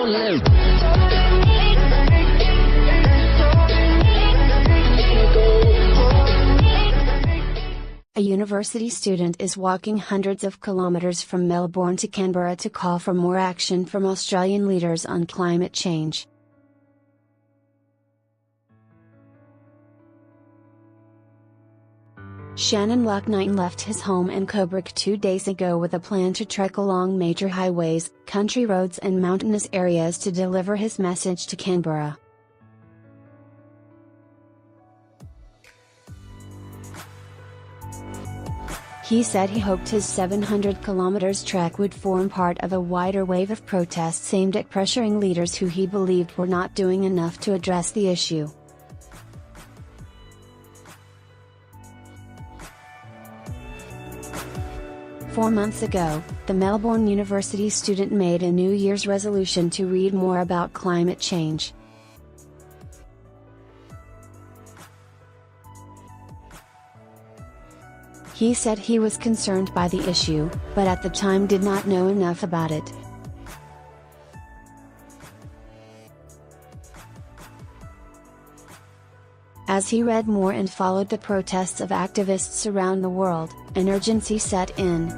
A university student is walking hundreds of kilometres from Melbourne to Canberra to call for more action from Australian leaders on climate change. Shannon Loughnane left his home in Coburg 2 days ago with a plan to trek along major highways, country roads and mountainous areas to deliver his message to Canberra. He said he hoped his 700 kilometers trek would form part of a wider wave of protests aimed at pressuring leaders who he believed were not doing enough to address the issue. Four months ago, the Melbourne University student made a New Year's resolution to read more about climate change. He said he was concerned by the issue, but at the time did not know enough about it. As he read more and followed the protests of activists around the world, an urgency set in.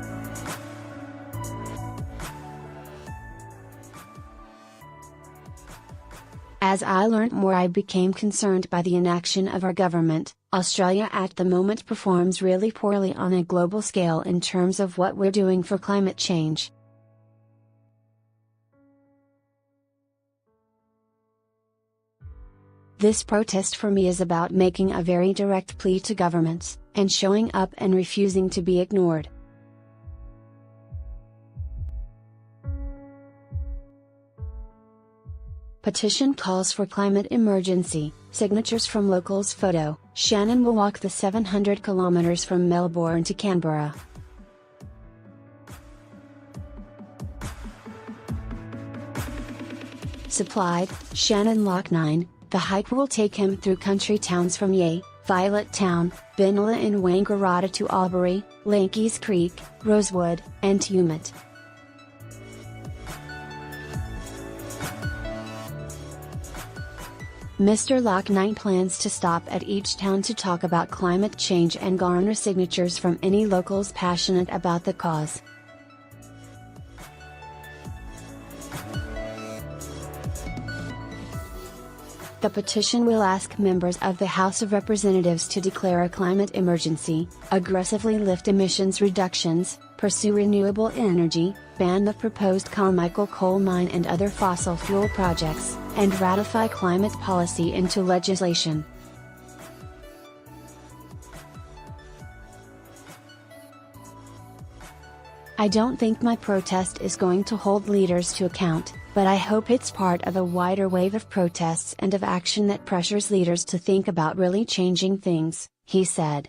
As I learnt more, I became concerned by the inaction of our government. Australia at the moment performs really poorly on a global scale in terms of what we're doing for climate change. This protest for me is about making a very direct plea to governments, and showing up and refusing to be ignored. Petition calls for climate emergency, signatures from locals. Photo: Shannon will walk the 700 kilometers from Melbourne to Canberra. Supplied, Shannon Loughnane. The hike will take him through country towns from Yea, Violet Town, Binala and Wangaratta to Albury, Lankeys Creek, Rosewood, and Tumut. Mr. Loughnane plans to stop at each town to talk about climate change and garner signatures from any locals passionate about the cause. The petition will ask members of the House of Representatives to declare a climate emergency, aggressively lift emissions reductions, pursue renewable energy, ban the proposed Carmichael coal mine and other fossil fuel projects, and ratify climate policy into legislation. I don't think my protest is going to hold leaders to account, but I hope it's part of a wider wave of protests and of action that pressures leaders to think about really changing things, he said.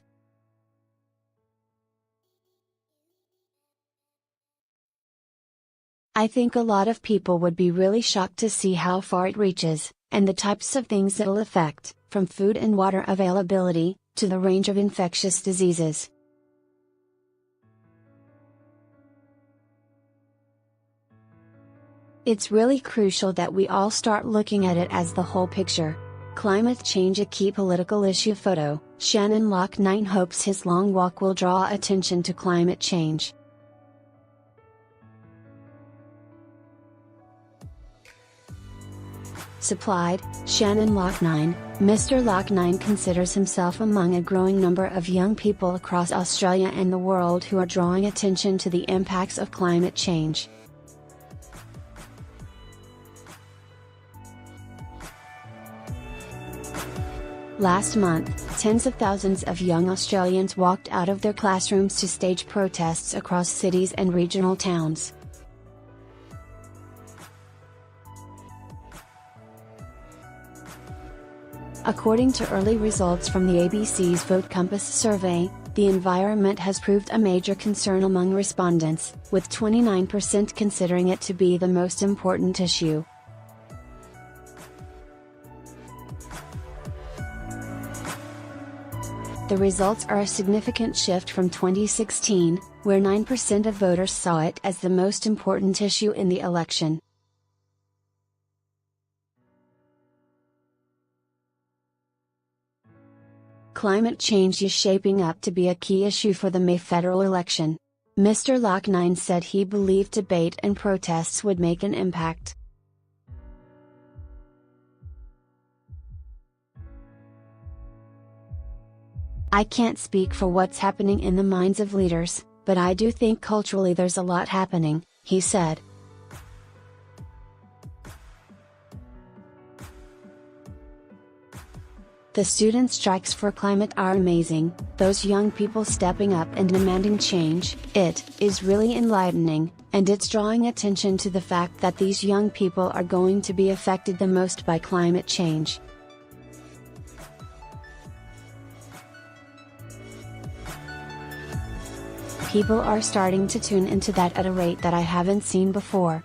I think a lot of people would be really shocked to see how far it reaches, and the types of things it'll affect, from food and water availability, to the range of infectious diseases. It's really crucial that we all start looking at it as the whole picture. Climate change a key political issue. Photo: Shannon Loughnane hopes his long walk will draw attention to climate change. Supplied, Shannon Loughnane. Mr. Loughnane considers himself among a growing number of young people across Australia and the world who are drawing attention to the impacts of climate change. Last month, tens of thousands of young Australians walked out of their classrooms to stage protests across cities and regional towns. According to early results from the ABC's Vote Compass survey, the environment has proved a major concern among respondents, with 29% considering it to be the most important issue. The results are a significant shift from 2016, where 9% of voters saw it as the most important issue in the election. climate change is shaping up to be a key issue for the May federal election. Mr. Loughnane said he believed debate and protests would make an impact. I can't speak for what's happening in the minds of leaders, but I do think culturally there's a lot happening, he said. The student strikes for climate are amazing, those young people stepping up and demanding change. It is really enlightening, and it's drawing attention to the fact that these young people are going to be affected the most by climate change. People are starting to tune into that at a rate that I haven't seen before.